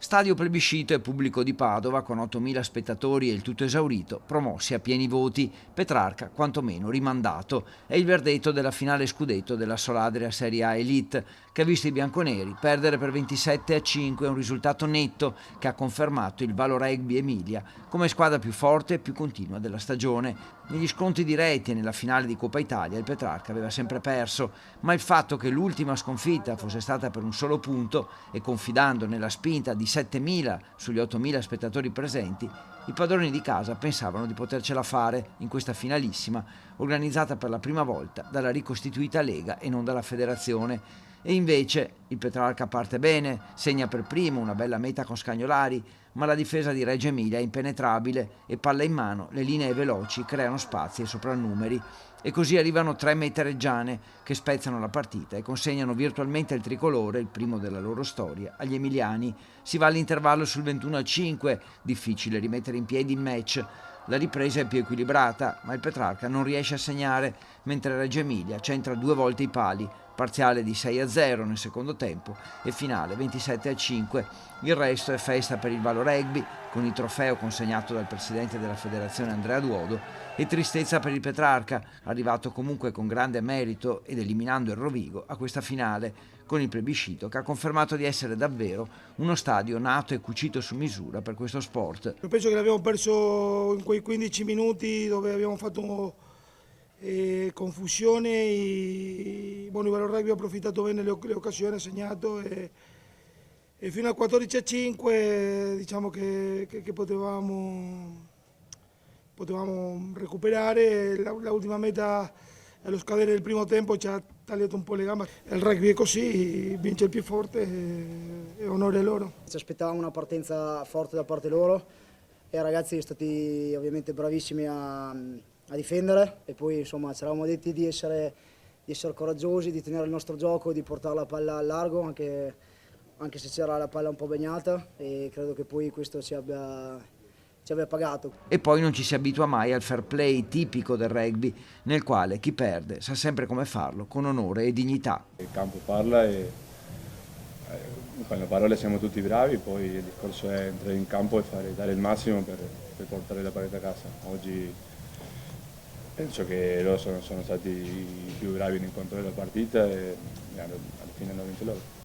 Stadio plebiscito e pubblico di Padova, con 8.000 spettatori e il tutto esaurito, promossi a pieni voti, Petrarca quantomeno rimandato. È il verdetto della finale scudetto della Saladria Serie A Elite, che ha visto i bianconeri perdere per 27-5, un risultato netto che ha confermato il Valo Rugby Emilia come squadra più forte e più continua della stagione. Negli scontri diretti e nella finale di Coppa Italia il Petrarca aveva sempre perso, ma il fatto che l'ultima sconfitta fosse stata per un solo punto e confidando nella spinta di 7.000 sugli 8.000 spettatori presenti, i padroni di casa pensavano di potercela fare in questa finalissima, organizzata per la prima volta dalla ricostituita Lega e non dalla federazione. E invece il Petrarca parte bene, segna per primo una bella meta con Scagnolari, ma la difesa di Reggio Emilia è impenetrabile e palla in mano, le linee veloci creano spazi e soprannumeri. E così arrivano 3 mete reggiane che spezzano la partita e consegnano virtualmente il tricolore, il primo della loro storia, agli emiliani. Si va all'intervallo sul 21-5, difficile rimettere in piedi il match. La ripresa è più equilibrata, ma il Petrarca non riesce a segnare, mentre Reggio Emilia centra 2 volte i pali, parziale di 6-0 nel secondo tempo e finale 27-5. Il resto è festa per il Valo Rugby, con il trofeo consegnato dal presidente della federazione Andrea Duodo, e tristezza per il Petrarca, arrivato comunque con grande merito ed eliminando il Rovigo a questa finale, con il plebiscito che ha confermato di essere davvero uno stadio nato e cucito su misura per questo sport. Io penso che l'abbiamo perso in quei 15 minuti dove abbiamo fatto confusione. Il Valo Rugby ha approfittato bene le occasioni, ha segnato e fino al 14-5 diciamo che potevamo recuperare. L'ultima meta allo scadere del primo tempo ci ha tagliato un po' le gambe. Il rugby è così, vince il più forte e onore a loro. Ci aspettavamo una partenza forte da parte loro e i ragazzi sono stati ovviamente bravissimi a difendere e poi insomma ci eravamo detti di essere coraggiosi, di tenere il nostro gioco, di portare la palla al largo anche se c'era la palla un po' bagnata, e credo che poi questo ci abbia pagato. E poi non ci si abitua mai al fair play tipico del rugby, nel quale chi perde sa sempre come farlo con onore e dignità. Il campo parla e con le parole siamo tutti bravi, poi il discorso è entrare in campo e dare il massimo per portare la partita a casa. Oggi penso che loro sono stati i più bravi nel controllo della partita e alla fine hanno vinto loro.